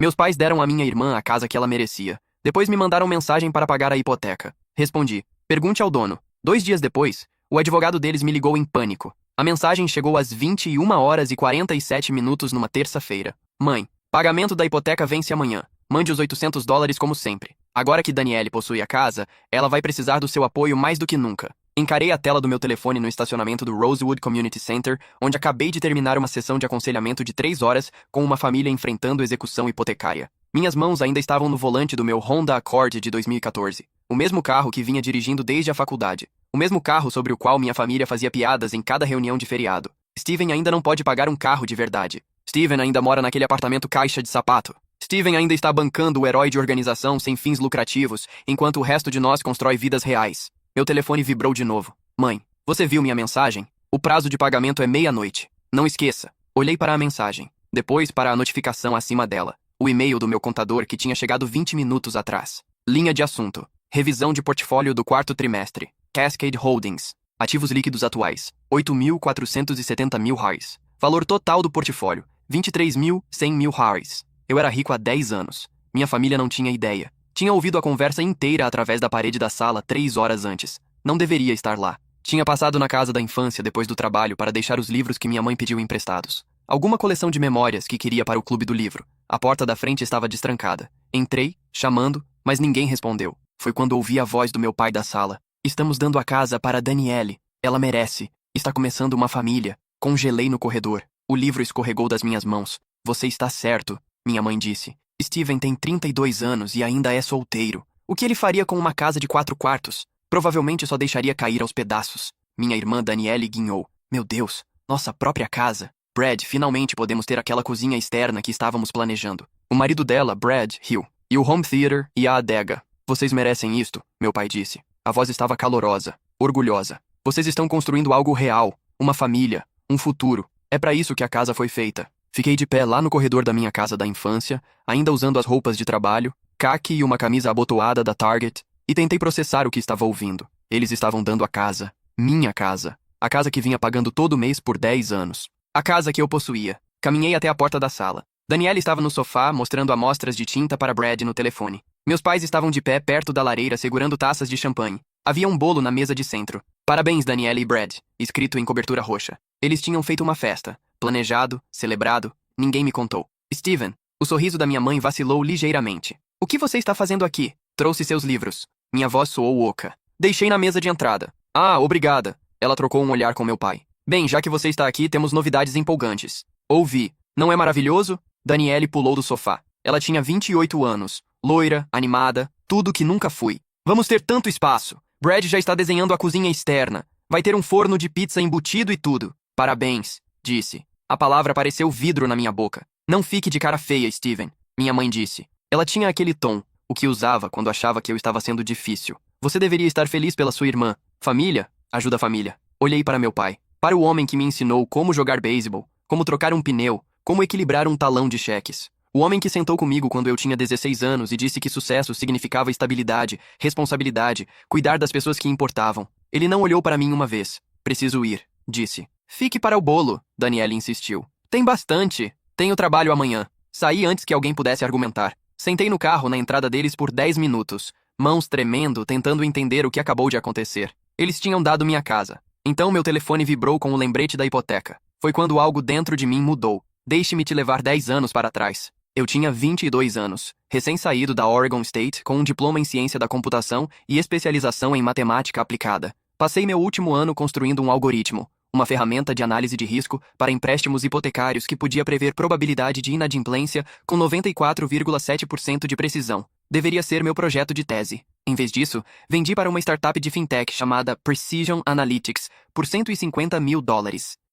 Meus pais deram à minha irmã a casa que ela merecia. Depois me mandaram mensagem para pagar a hipoteca. Respondi. Pergunte ao dono. 2 dias depois, o advogado deles me ligou em pânico. A mensagem chegou às 21h47 numa terça-feira. Mãe, pagamento da hipoteca vence amanhã. Mande os $800 como sempre. Agora que Danielle possui a casa, ela vai precisar do seu apoio mais do que nunca. Encarei a tela do meu telefone no estacionamento do Rosewood Community Center, onde acabei de terminar uma sessão de aconselhamento de 3 horas com uma família enfrentando execução hipotecária. Minhas mãos ainda estavam no volante do meu Honda Accord de 2014. O mesmo carro que vinha dirigindo desde a faculdade. O mesmo carro sobre o qual minha família fazia piadas em cada reunião de feriado. Steven ainda não pode pagar um carro de verdade. Steven ainda mora naquele apartamento caixa de sapato. Steven ainda está bancando o herói de organização sem fins lucrativos, enquanto o resto de nós constrói vidas reais. Meu telefone vibrou de novo. Mãe, você viu minha mensagem? O prazo de pagamento é meia-noite. Não esqueça. Olhei para a mensagem. Depois para a notificação acima dela. O e-mail do meu contador que tinha chegado 20 minutos atrás. Linha de assunto. Revisão de portfólio do quarto trimestre. Cascade Holdings. Ativos líquidos atuais. $8.470.000. Valor total do portfólio. $23.100.000. Eu era rico há 10 anos. Minha família não tinha ideia. Tinha ouvido a conversa inteira através da parede da sala 3 horas antes. Não deveria estar lá. Tinha passado na casa da infância depois do trabalho para deixar os livros que minha mãe pediu emprestados. Alguma coleção de memórias que queria para o clube do livro. A porta da frente estava destrancada. Entrei, chamando, mas ninguém respondeu. Foi quando ouvi a voz do meu pai da sala. Estamos dando a casa para Danielle. Ela merece. Está começando uma família. Congelei no corredor. O livro escorregou das minhas mãos. Você está certo, minha mãe disse. Steven tem 32 anos e ainda é solteiro. O que ele faria com uma casa de 4 quartos? Provavelmente só deixaria cair aos pedaços. Minha irmã Danielle guinhou. Meu Deus, nossa própria casa. Brad, finalmente podemos ter aquela cozinha externa que estávamos planejando. O marido dela, Brad, riu. E o home theater e a adega. Vocês merecem isto, meu pai disse. A voz estava calorosa, orgulhosa. Vocês estão construindo algo real, uma família, um futuro. É para isso que a casa foi feita. Fiquei de pé lá no corredor da minha casa da infância, ainda usando as roupas de trabalho, caqui e uma camisa abotoada da Target, e tentei processar o que estava ouvindo. Eles estavam dando a casa, minha casa, a casa que vinha pagando todo mês por 10 anos. A casa que eu possuía. Caminhei até a porta da sala. Danielle estava no sofá, mostrando amostras de tinta para Brad no telefone. Meus pais estavam de pé perto da lareira segurando taças de champanhe. Havia um bolo na mesa de centro. Parabéns, Danielle e Brad, escrito em cobertura roxa. Eles tinham feito uma festa. Planejado, celebrado, ninguém me contou. Steven, o sorriso da minha mãe vacilou ligeiramente. O que você está fazendo aqui? Trouxe seus livros. Minha voz soou oca. Deixei na mesa de entrada. Ah, obrigada. Ela trocou um olhar com meu pai. Bem, já que você está aqui, temos novidades empolgantes. Ouvi. Não é maravilhoso? Danielle pulou do sofá. Ela tinha 28 anos. Loira, animada, tudo que nunca fui. Vamos ter tanto espaço. Brad já está desenhando a cozinha externa. Vai ter um forno de pizza embutido e tudo. Parabéns, disse. A palavra pareceu vidro na minha boca. Não fique de cara feia, Steven, minha mãe disse. Ela tinha aquele tom, o que usava quando achava que eu estava sendo difícil. Você deveria estar feliz pela sua irmã. Família? Ajuda a família. Olhei para meu pai. Para o homem que me ensinou como jogar beisebol, como trocar um pneu, como equilibrar um talão de cheques. O homem que sentou comigo quando eu tinha 16 anos e disse que sucesso significava estabilidade, responsabilidade, cuidar das pessoas que importavam. Ele não olhou para mim uma vez. Preciso ir, disse. Fique para o bolo, Danielle insistiu. Tem bastante. Tenho trabalho amanhã. Saí antes que alguém pudesse argumentar. Sentei no carro na entrada deles por 10 minutos, mãos tremendo, tentando entender o que acabou de acontecer. Eles tinham dado minha casa. Então meu telefone vibrou com o lembrete da hipoteca. Foi quando algo dentro de mim mudou. Deixe-me te levar 10 anos para trás. Eu tinha 22 anos, recém-saído da Oregon State com um diploma em ciência da computação e especialização em matemática aplicada. Passei meu último ano construindo um algoritmo, uma ferramenta de análise de risco para empréstimos hipotecários que podia prever probabilidade de inadimplência com 94,7% de precisão. Deveria ser meu projeto de tese. Em vez disso, vendi para uma startup de fintech chamada Precision Analytics por $150 mil.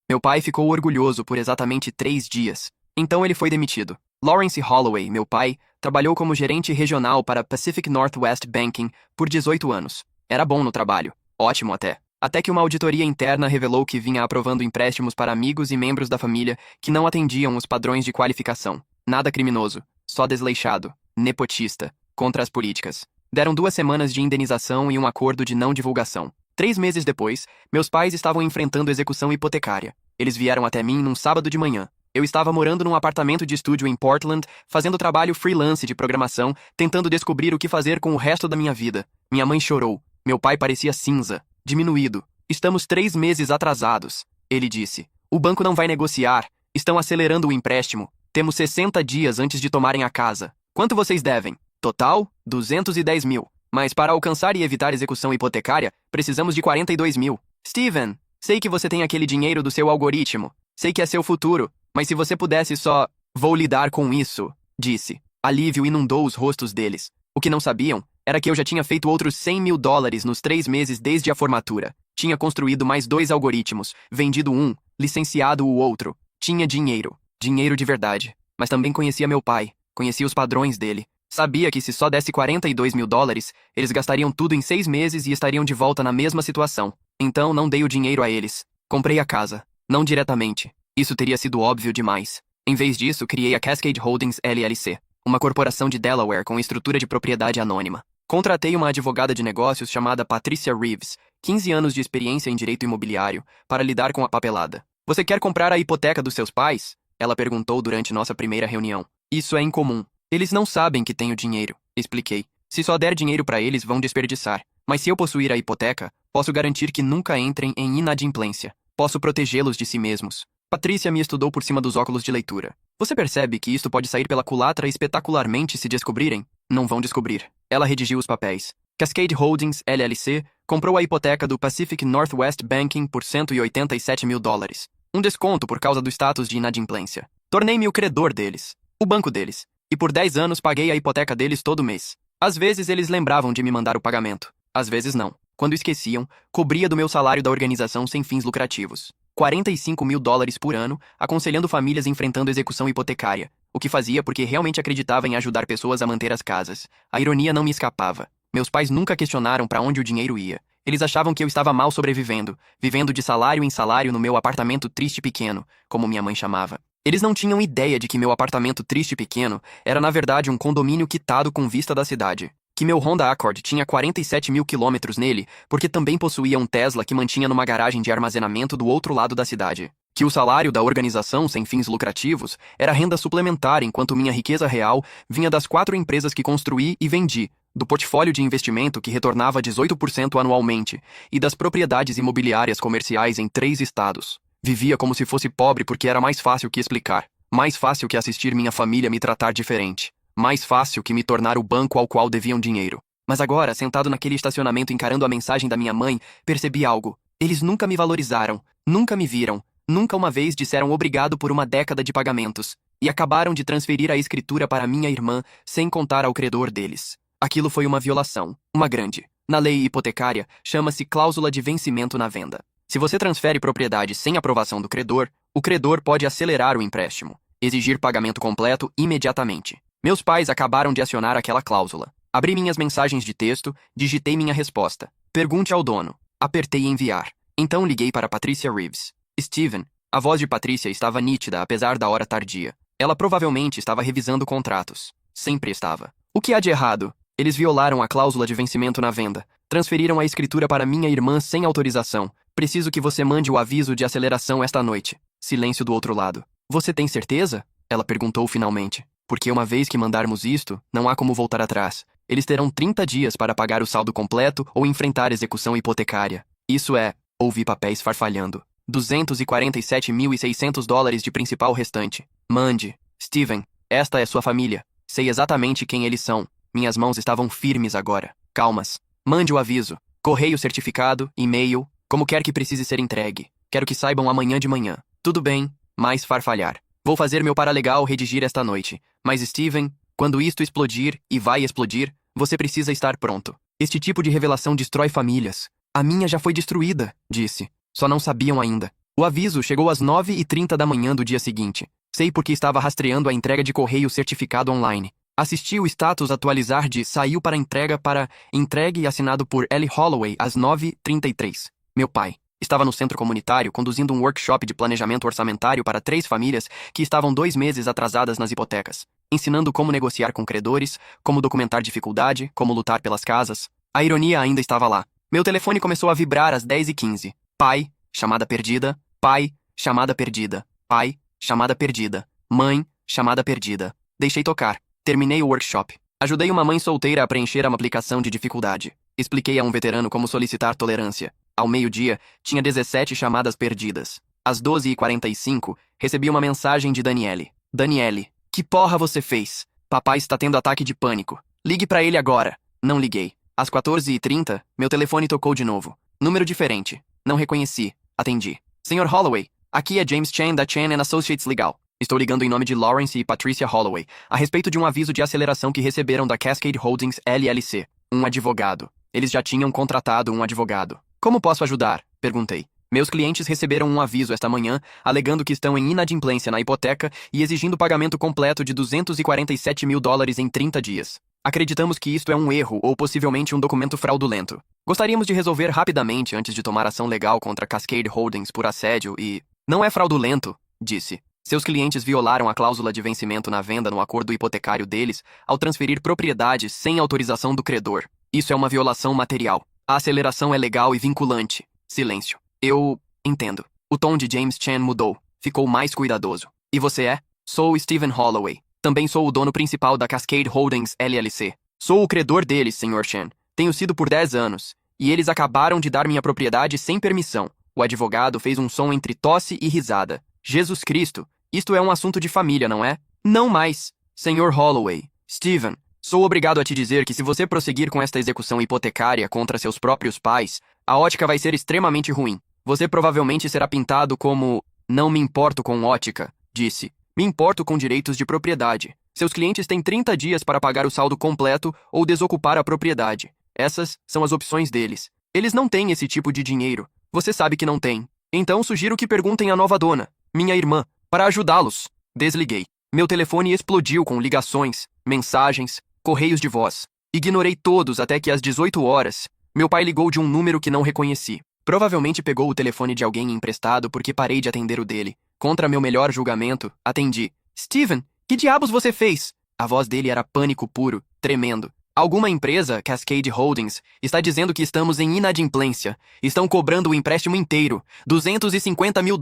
Meu pai ficou orgulhoso por exatamente 3 dias. Então ele foi demitido. Lawrence Holloway, meu pai, trabalhou como gerente regional para Pacific Northwest Banking por 18 anos. Era bom no trabalho. Ótimo até. Até que uma auditoria interna revelou que vinha aprovando empréstimos para amigos e membros da família que não atendiam os padrões de qualificação. Nada criminoso, só desleixado, nepotista, contra as políticas. Deram 2 semanas de indenização e um acordo de não divulgação. 3 meses depois, meus pais estavam enfrentando execução hipotecária. Eles vieram até mim num sábado de manhã. Eu estava morando num apartamento de estúdio em Portland, fazendo trabalho freelance de programação, tentando descobrir o que fazer com o resto da minha vida. Minha mãe chorou. Meu pai parecia cinza, diminuído. Estamos 3 meses atrasados, ele disse. O banco não vai negociar. Estão acelerando o empréstimo. Temos 60 dias antes de tomarem a casa. Quanto vocês devem? Total, 210 mil. Mas para alcançar e evitar execução hipotecária, precisamos de 42 mil. Steven, sei que você tem aquele dinheiro do seu algoritmo. Sei que é seu futuro, mas se você pudesse só... Vou lidar com isso, disse. Alívio inundou os rostos deles. O que não sabiam era que eu já tinha feito outros 100 mil dólares nos 3 meses desde a formatura. Tinha construído mais 2 algoritmos, vendido um, licenciado o outro. Tinha dinheiro. Dinheiro de verdade. Mas também conhecia meu pai. Conhecia os padrões dele. Sabia que se só desse 42 mil dólares, eles gastariam tudo em 6 meses e estariam de volta na mesma situação. Então não dei o dinheiro a eles. Comprei a casa. Não diretamente. Isso teria sido óbvio demais. Em vez disso, criei a Cascade Holdings LLC, uma corporação de Delaware com estrutura de propriedade anônima. Contratei uma advogada de negócios chamada Patricia Reeves, 15 anos de experiência em direito imobiliário, para lidar com a papelada. Você quer comprar a hipoteca dos seus pais? Ela perguntou durante nossa primeira reunião. Isso é incomum. Eles não sabem que tenho dinheiro, expliquei. Se só der dinheiro para eles, vão desperdiçar. Mas se eu possuir a hipoteca, posso garantir que nunca entrem em inadimplência. Posso protegê-los de si mesmos. Patrícia me estudou por cima dos óculos de leitura. Você percebe que isto pode sair pela culatra espetacularmente se descobrirem? Não vão descobrir. Ela redigiu os papéis. Cascade Holdings, LLC, comprou a hipoteca do Pacific Northwest Banking por 187 mil dólares. Um desconto por causa do status de inadimplência. Tornei-me o credor deles. O banco deles. E por 10 anos paguei a hipoteca deles todo mês. Às vezes eles lembravam de me mandar o pagamento. Às vezes não. Quando esqueciam, cobria do meu salário da organização sem fins lucrativos. 45 mil dólares por ano, aconselhando famílias enfrentando execução hipotecária. O que fazia porque realmente acreditava em ajudar pessoas a manter as casas. A ironia não me escapava. Meus pais nunca questionaram para onde o dinheiro ia. Eles achavam que eu estava mal sobrevivendo, vivendo de salário em salário no meu apartamento triste pequeno, como minha mãe chamava. Eles não tinham ideia de que meu apartamento triste pequeno era na verdade um condomínio quitado com vista da cidade. Que meu Honda Accord tinha 47 mil quilômetros nele, porque também possuía um Tesla que mantinha numa garagem de armazenamento do outro lado da cidade. Que o salário da organização sem fins lucrativos era renda suplementar enquanto minha riqueza real vinha das 4 empresas que construí e vendi, do portfólio de investimento que retornava 18% anualmente e das propriedades imobiliárias comerciais em 3 estados. Vivia como se fosse pobre porque era mais fácil que explicar, mais fácil que assistir minha família me tratar diferente. Mais fácil que me tornar o banco ao qual deviam dinheiro. Mas agora, sentado naquele estacionamento encarando a mensagem da minha mãe, percebi algo. Eles nunca me valorizaram, nunca me viram, nunca uma vez disseram obrigado por uma década de pagamentos. E acabaram de transferir a escritura para minha irmã, sem contar ao credor deles. Aquilo foi uma violação, uma grande. Na lei hipotecária, chama-se cláusula de vencimento na venda. Se você transfere propriedade sem aprovação do credor, o credor pode acelerar o empréstimo, exigir pagamento completo imediatamente. Meus pais acabaram de acionar aquela cláusula. Abri minhas mensagens de texto, digitei minha resposta. Pergunte ao dono. Apertei enviar. Então liguei para Patricia Reeves. Steven, a voz de Patricia estava nítida apesar da hora tardia. Ela provavelmente estava revisando contratos. Sempre estava. O que há de errado? Eles violaram a cláusula de vencimento na venda. Transferiram a escritura para minha irmã sem autorização. Preciso que você mande o aviso de aceleração esta noite. Silêncio do outro lado. Você tem certeza? Ela perguntou finalmente. Porque uma vez que mandarmos isto, não há como voltar atrás. Eles terão 30 dias para pagar o saldo completo ou enfrentar execução hipotecária. Isso é, ouvi papéis farfalhando. 247.600 dólares de principal restante. Mande. Steven, esta é sua família. Sei exatamente quem eles são. Minhas mãos estavam firmes agora. Calmas. Mande o aviso. Correio certificado, e-mail, como quer que precise ser entregue. Quero que saibam amanhã de manhã. Tudo bem, mais farfalhar. Vou fazer meu paralegal redigir esta noite. Mas Steven, quando isto explodir, e vai explodir, você precisa estar pronto. Este tipo de revelação destrói famílias. A minha já foi destruída, disse. Só não sabiam ainda. O aviso chegou às 9h30 da manhã do dia seguinte. Sei porque estava rastreando a entrega de correio certificado online. Assisti o status atualizar de saiu para entregue e assinado por Ellie Holloway às 9h33. Meu pai estava no centro comunitário conduzindo um workshop de planejamento orçamentário para 3 famílias que estavam 2 meses atrasadas nas hipotecas, ensinando como negociar com credores, como documentar dificuldade, como lutar pelas casas. A ironia ainda estava lá. Meu telefone começou a vibrar às 10h15. Pai, chamada perdida. Pai, chamada perdida. Pai, chamada perdida. Mãe, chamada perdida. Deixei tocar. Terminei o workshop. Ajudei uma mãe solteira a preencher uma aplicação de dificuldade. Expliquei a um veterano como solicitar tolerância. Ao meio-dia, tinha 17 chamadas perdidas. Às 12h45, recebi uma mensagem de Daniele. Daniele, que porra você fez? Papai está tendo ataque de pânico. Ligue pra ele agora. Não liguei. Às 14h30, meu telefone tocou de novo. Número diferente. Não reconheci. Atendi. Sr. Holloway, aqui é James Chan da Chan Associates Legal. Estou ligando em nome de Lawrence e Patricia Holloway, a respeito de um aviso de aceleração que receberam da Cascade Holdings LLC. Um advogado. Eles já tinham contratado um advogado. Como posso ajudar? Perguntei. Meus clientes receberam um aviso esta manhã, alegando que estão em inadimplência na hipoteca e exigindo pagamento completo de $247 mil em 30 dias. Acreditamos que isto é um erro ou possivelmente um documento fraudulento. Gostaríamos de resolver rapidamente antes de tomar ação legal contra Cascade Holdings por assédio e... Não é fraudulento, disse. Seus clientes violaram a cláusula de vencimento na venda no acordo hipotecário deles ao transferir propriedade sem autorização do credor. Isso é uma violação material. A aceleração é legal e vinculante. Silêncio. Eu entendo. O tom de James Chan mudou. Ficou mais cuidadoso. E você é? Sou Stephen Holloway. Também sou o dono principal da Cascade Holdings LLC. Sou o credor deles, Sr. Chan. Tenho sido por 10 anos. E eles acabaram de dar minha propriedade sem permissão. O advogado fez um som entre tosse e risada. Jesus Cristo, isto é um assunto de família, não é? Não mais. Sr. Holloway. Stephen, sou obrigado a te dizer que se você prosseguir com esta execução hipotecária contra seus próprios pais, a ótica vai ser extremamente ruim. Você provavelmente será pintado como... Não me importo com ótica, disse. Me importo com direitos de propriedade. Seus clientes têm 30 dias para pagar o saldo completo ou desocupar a propriedade. Essas são as opções deles. Eles não têm esse tipo de dinheiro. Você sabe que não tem. Então sugiro que perguntem à nova dona, minha irmã, para ajudá-los. Desliguei. Meu telefone explodiu com ligações, mensagens, correios de voz. Ignorei todos até que às 18 horas, meu pai ligou de um número que não reconheci. Provavelmente pegou o telefone de alguém emprestado porque parei de atender o dele. Contra meu melhor julgamento, atendi. Stephen, que diabos você fez? A voz dele era pânico puro, tremendo. Alguma empresa, Cascade Holdings, está dizendo que estamos em inadimplência. Estão cobrando o empréstimo inteiro, $250 mil.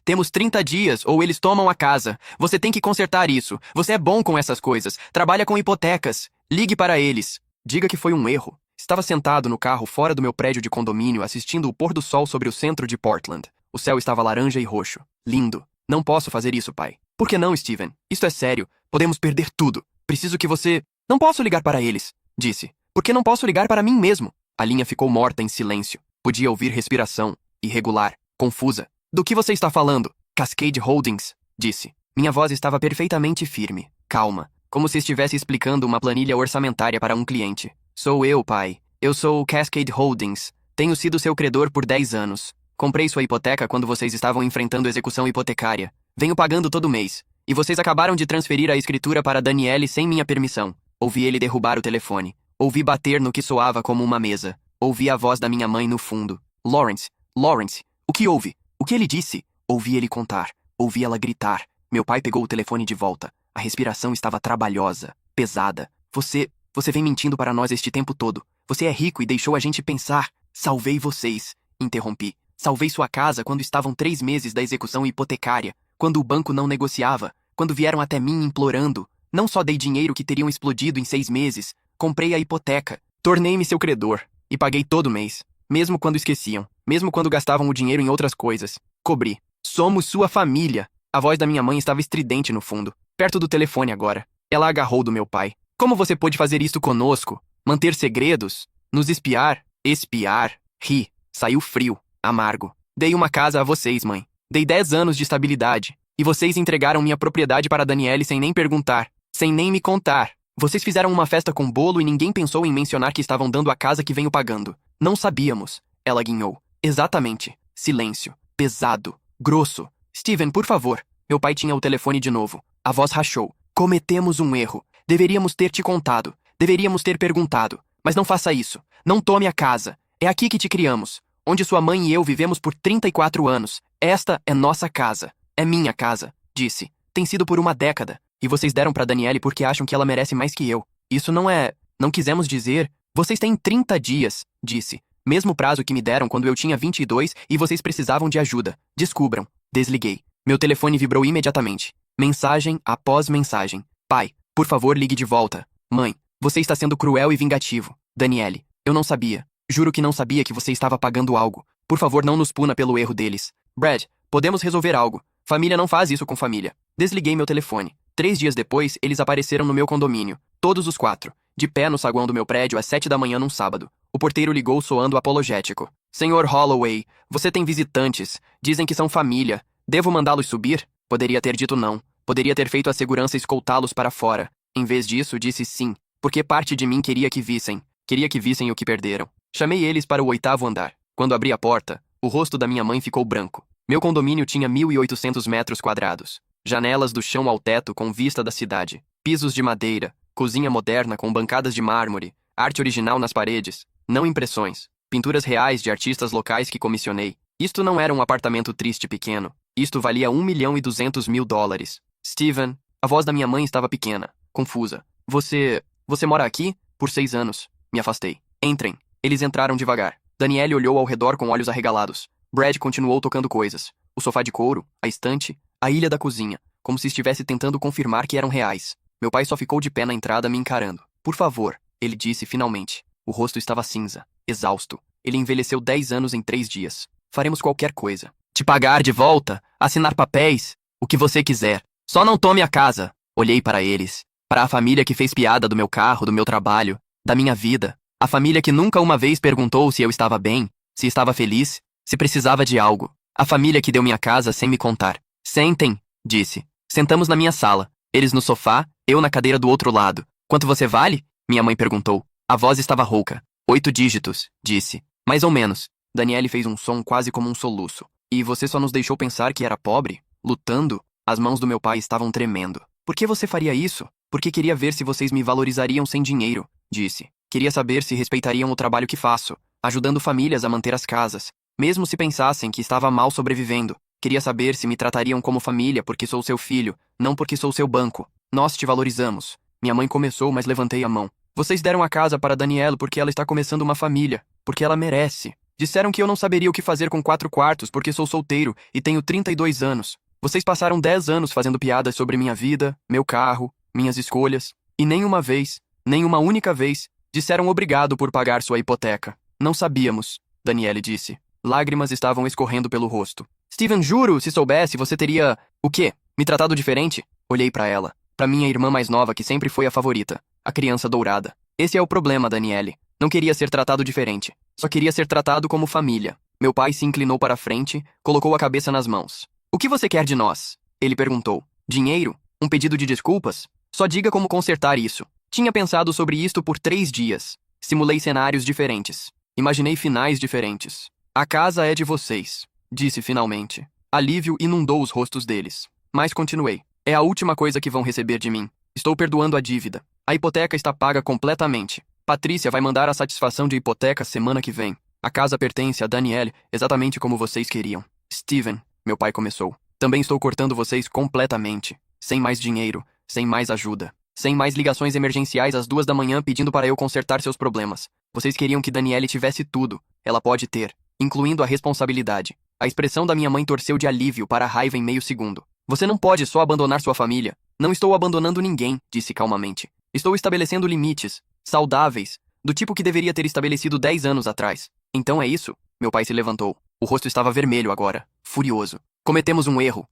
Temos 30 dias ou eles tomam a casa. Você tem que consertar isso. Você é bom com essas coisas. Trabalha com hipotecas. Ligue para eles. Diga que foi um erro. Estava sentado no carro fora do meu prédio de condomínio assistindo o pôr do sol sobre o centro de Portland. O céu estava laranja e roxo. Lindo. Não posso fazer isso, pai. Por que não, Stephen? Isto é sério. Podemos perder tudo. Preciso que você... Não posso ligar para eles, disse. Por que não posso ligar para mim mesmo? A linha ficou morta em silêncio. Podia ouvir respiração. Irregular. Confusa. Do que você está falando? Cascade Holdings, disse. Minha voz estava perfeitamente firme. Calma. Como se estivesse explicando uma planilha orçamentária para um cliente. Sou eu, pai. Eu sou o Cascade Holdings. Tenho sido seu credor por 10 anos. Comprei sua hipoteca quando vocês estavam enfrentando execução hipotecária. Venho pagando todo mês. E vocês acabaram de transferir a escritura para Daniele sem minha permissão. Ouvi ele derrubar o telefone. Ouvi bater no que soava como uma mesa. Ouvi a voz da minha mãe no fundo. Lawrence, Lawrence, o que houve? O que ele disse? Ouvi ele contar. Ouvi ela gritar. Meu pai pegou o telefone de volta. A respiração estava trabalhosa, pesada. Você vem mentindo para nós este tempo todo. Você é rico e deixou a gente pensar. Salvei vocês, interrompi. Salvei sua casa quando estavam 3 meses da execução hipotecária, quando o banco não negociava, quando vieram até mim implorando. Não só dei dinheiro que teriam explodido em 6 meses, comprei a hipoteca, tornei-me seu credor, e paguei todo mês, mesmo quando esqueciam, mesmo quando gastavam o dinheiro em outras coisas. Cobri. Somos sua família. A voz da minha mãe estava estridente no fundo, perto do telefone agora. Ela agarrou do meu pai. Como você pôde fazer isso conosco? Manter segredos? Nos espiar? Espiar? Ri. Saiu frio, amargo. Dei uma casa a vocês, mãe. Dei 10 anos de estabilidade. E vocês entregaram minha propriedade para Daniele sem nem perguntar. Sem nem me contar. Vocês fizeram uma festa com bolo e ninguém pensou em mencionar que estavam dando a casa que venho pagando. Não sabíamos. Ela guinhou. Exatamente. Silêncio. Pesado. Grosso. Stephen, por favor. Meu pai tinha o telefone de novo. A voz rachou. Cometemos um erro. Deveríamos ter te contado. Deveríamos ter perguntado. Mas não faça isso. Não tome a casa. É aqui que te criamos. Onde sua mãe e eu vivemos por 34 anos. Esta é nossa casa. É minha casa, disse. Tem sido por uma década. E vocês deram pra Daniele porque acham que ela merece mais que eu. Isso não é... Não quisemos dizer... Vocês têm 30 dias, disse. Mesmo prazo que me deram quando eu tinha 22 e vocês precisavam de ajuda. Descubram. Desliguei. Meu telefone vibrou imediatamente. Mensagem após mensagem. Pai, por favor, ligue de volta. Mãe, você está sendo cruel e vingativo. Daniele, eu não sabia. Juro que não sabia que você estava pagando algo. Por favor, não nos puna pelo erro deles. Brad, podemos resolver algo. Família não faz isso com família. Desliguei meu telefone. 3 dias depois, eles apareceram no meu condomínio. Todos os 4. De pé no saguão do meu prédio às 7 da manhã num sábado. O porteiro ligou soando apologético. Senhor Holloway, você tem visitantes. Dizem que são família. Devo mandá-los subir? Poderia ter dito não. Poderia ter feito a segurança escoltá-los para fora. Em vez disso, disse sim, porque parte de mim queria que vissem. Queria que vissem o que perderam. Chamei eles para o 8º andar. Quando abri a porta, o rosto da minha mãe ficou branco. Meu condomínio tinha 1.800 metros quadrados. Janelas do chão ao teto com vista da cidade. Pisos de madeira. Cozinha moderna com bancadas de mármore. Arte original nas paredes. Não impressões. Pinturas reais de artistas locais que comissionei. Isto não era um apartamento triste pequeno. Isto valia $1.200.000. Steven, a voz da minha mãe estava pequena, confusa. Você mora aqui? Por 6 anos. Me afastei. Entrem. Eles entraram devagar. Daniele olhou ao redor com olhos arregalados. Brad continuou tocando coisas. O sofá de couro, a estante, a ilha da cozinha, como se estivesse tentando confirmar que eram reais. Meu pai só ficou de pé na entrada me encarando. Por favor, ele disse finalmente. O rosto estava cinza, exausto. Ele envelheceu 10 anos em 3 dias. Faremos qualquer coisa. Te pagar de volta, assinar papéis, o que você quiser. Só não tome a casa. Olhei para eles. Para a família que fez piada do meu carro, do meu trabalho, da minha vida. A família que nunca uma vez perguntou se eu estava bem, se estava feliz, se precisava de algo. A família que deu minha casa sem me contar. Sentem, disse. Sentamos na minha sala. Eles no sofá, eu na cadeira do outro lado. Quanto você vale? Minha mãe perguntou. A voz estava rouca. 8 dígitos, disse. Mais ou menos. Daniele fez um som quase como um soluço. E você só nos deixou pensar que era pobre? Lutando? As mãos do meu pai estavam tremendo. Por que você faria isso? Porque queria ver se vocês me valorizariam sem dinheiro, disse. Queria saber se respeitariam o trabalho que faço, ajudando famílias a manter as casas, mesmo se pensassem que estava mal sobrevivendo. Queria saber se me tratariam como família porque sou seu filho, não porque sou seu banco. Nós te valorizamos. Minha mãe começou, mas levantei a mão. Vocês deram a casa para Daniela porque ela está começando uma família, porque ela merece. Disseram que eu não saberia o que fazer com 4 quartos porque sou solteiro e tenho 32 anos. Vocês passaram 10 anos fazendo piadas sobre minha vida, meu carro, minhas escolhas, e nenhuma vez, nenhuma única vez, disseram obrigado por pagar sua hipoteca. Não sabíamos, Daniele disse. Lágrimas estavam escorrendo pelo rosto. Steven, juro, se soubesse, você teria... O quê? Me tratado diferente? Olhei para ela. Para minha irmã mais nova, que sempre foi a favorita. A criança dourada. Esse é o problema, Daniele. Não queria ser tratado diferente. Só queria ser tratado como família. Meu pai se inclinou para a frente, colocou a cabeça nas mãos. O que você quer de nós? Ele perguntou. Dinheiro? Um pedido de desculpas? Só diga como consertar isso. Tinha pensado sobre isto por 3 dias. Simulei cenários diferentes. Imaginei finais diferentes. A casa é de vocês, disse finalmente. Alívio inundou os rostos deles. Mas continuei. É a última coisa que vão receber de mim. Estou perdoando a dívida. A hipoteca está paga completamente. Patrícia vai mandar a satisfação de hipoteca semana que vem. A casa pertence a Danielle, exatamente como vocês queriam. Steven, meu pai começou. Também estou cortando vocês completamente. Sem mais dinheiro, sem mais ajuda. Sem mais ligações emergenciais às 2 da manhã pedindo para eu consertar seus problemas. Vocês queriam que Danielle tivesse tudo. Ela pode ter, incluindo a responsabilidade. A expressão da minha mãe torceu de alívio para a raiva em meio segundo. Você não pode só abandonar sua família. Não estou abandonando ninguém, disse calmamente. Estou estabelecendo limites, saudáveis, do tipo que deveria ter estabelecido 10 anos atrás. Então é isso? Meu pai se levantou. O rosto estava vermelho agora, furioso. Cometemos um erro.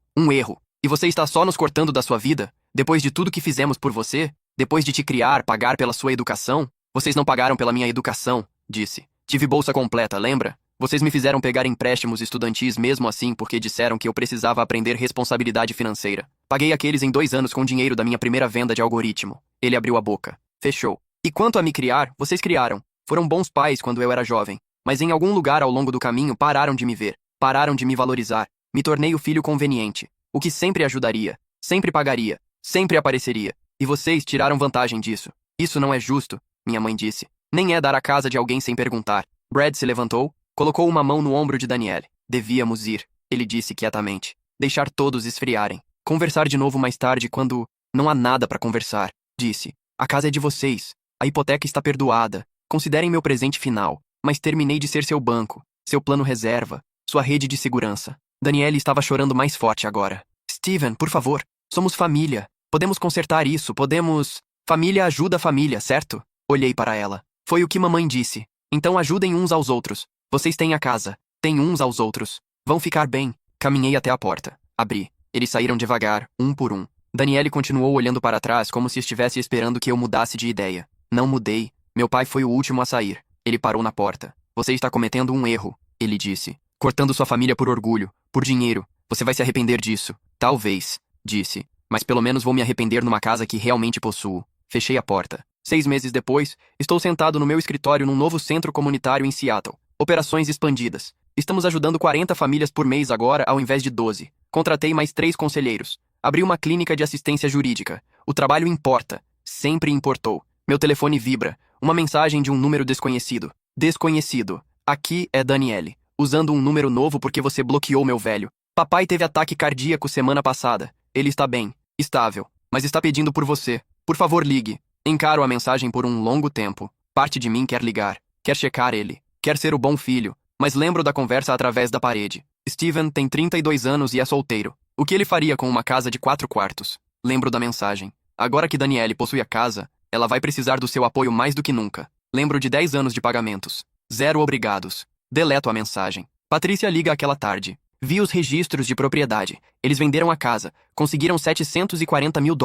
E você está só nos cortando da sua vida? Depois de tudo que fizemos por você? Depois de te criar, pagar pela sua educação? Vocês não pagaram pela minha educação, disse. Tive bolsa completa, lembra? Vocês me fizeram pegar empréstimos estudantis mesmo assim porque disseram que eu precisava aprender responsabilidade financeira. Paguei aqueles em 2 anos com dinheiro da minha primeira venda de algoritmo. Ele abriu a boca. Fechou. E quanto a me criar, vocês criaram. Foram bons pais quando eu era jovem. Mas em algum lugar ao longo do caminho pararam de me ver. Pararam de me valorizar. Me tornei o filho conveniente. O que sempre ajudaria. Sempre pagaria. Sempre apareceria. E vocês tiraram vantagem disso. Isso não é justo, minha mãe disse. Nem é dar a casa de alguém sem perguntar. Brad se levantou, colocou uma mão no ombro de Danielle. Devíamos ir, ele disse quietamente. Deixar todos esfriarem. Conversar de novo mais tarde quando... Não há nada para conversar, disse. A casa é de vocês. A hipoteca está perdoada. Considerem meu presente final. Mas terminei de ser seu banco, seu plano reserva, sua rede de segurança. Daniele estava chorando mais forte agora. Steven, por favor. Somos família. Podemos consertar isso, podemos... Família ajuda a família, certo? Olhei para ela. Foi o que mamãe disse. Então ajudem uns aos outros. Vocês têm a casa. Têm uns aos outros. Vão ficar bem. Caminhei até a porta. Abri. Eles saíram devagar, um por um. Daniele continuou olhando para trás como se estivesse esperando que eu mudasse de ideia. Não mudei. Meu pai foi o último a sair. Ele parou na porta. Você está cometendo um erro, ele disse. Cortando sua família por orgulho, por dinheiro. Você vai se arrepender disso. Talvez, disse. Mas pelo menos vou me arrepender numa casa que realmente possuo. Fechei a porta. 6 meses depois, estou sentado no meu escritório num novo centro comunitário em Seattle. Operações expandidas. Estamos ajudando 40 famílias por mês agora ao invés de 12. Contratei mais 3 conselheiros. Abri uma clínica de assistência jurídica. O trabalho importa. Sempre importou. Meu telefone vibra. Uma mensagem de um número desconhecido. Desconhecido. Aqui é Daniele. Usando um número novo porque você bloqueou meu velho. Papai teve ataque cardíaco semana passada. Ele está bem. Estável. Mas está pedindo por você. Por favor, ligue. Encaro a mensagem por um longo tempo. Parte de mim quer ligar. Quer checar ele. Quer ser o bom filho. Mas lembro da conversa através da parede. Steven tem 32 anos e é solteiro. O que ele faria com uma casa de 4 quartos? Lembro da mensagem. Agora que Daniele possui a casa, ela vai precisar do seu apoio mais do que nunca. Lembro de 10 anos de pagamentos. 0 obrigados. Deleto a mensagem. Patrícia liga aquela tarde. Vi os registros de propriedade. Eles venderam a casa. Conseguiram $740 mil.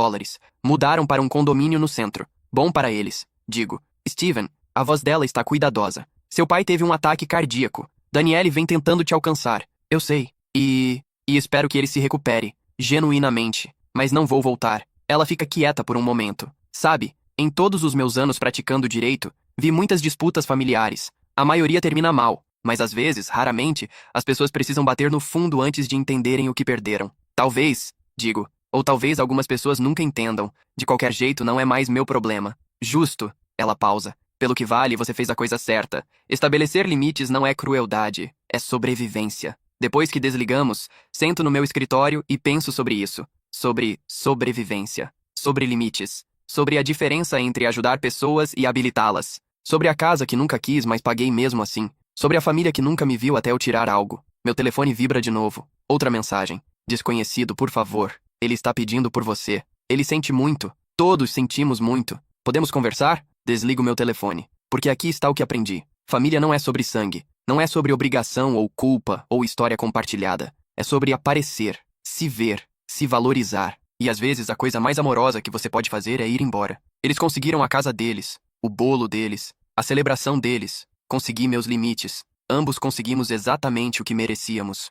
Mudaram para um condomínio no centro. Bom para eles. Digo. Steven, a voz dela está cuidadosa. Seu pai teve um ataque cardíaco. Daniele vem tentando te alcançar. Eu sei. E espero que ele se recupere. Genuinamente. Mas não vou voltar. Ela fica quieta por um momento. Sabe, em todos os meus anos praticando direito, vi muitas disputas familiares. A maioria termina mal. Mas às vezes, raramente, as pessoas precisam bater no fundo antes de entenderem o que perderam. Talvez, digo, ou talvez algumas pessoas nunca entendam. De qualquer jeito, não é mais meu problema. Justo. Ela pausa. Pelo que vale, você fez a coisa certa. Estabelecer limites não é crueldade, é sobrevivência. Depois que desligamos, sento no meu escritório e penso sobre isso. Sobre sobrevivência. Sobre limites. Sobre a diferença entre ajudar pessoas e habilitá-las. Sobre a casa que nunca quis, mas paguei mesmo assim. Sobre a família que nunca me viu até eu tirar algo. Meu telefone vibra de novo. Outra mensagem. Desconhecido, por favor. Ele está pedindo por você. Ele sente muito. Todos sentimos muito. Podemos conversar? Desligo meu telefone. Porque aqui está o que aprendi. Família não é sobre sangue. Não é sobre obrigação ou culpa ou história compartilhada. É sobre aparecer, se ver, se valorizar. E às vezes a coisa mais amorosa que você pode fazer é ir embora. Eles conseguiram a casa deles, o bolo deles, a celebração deles. Consegui meus limites. Ambos conseguimos exatamente o que merecíamos.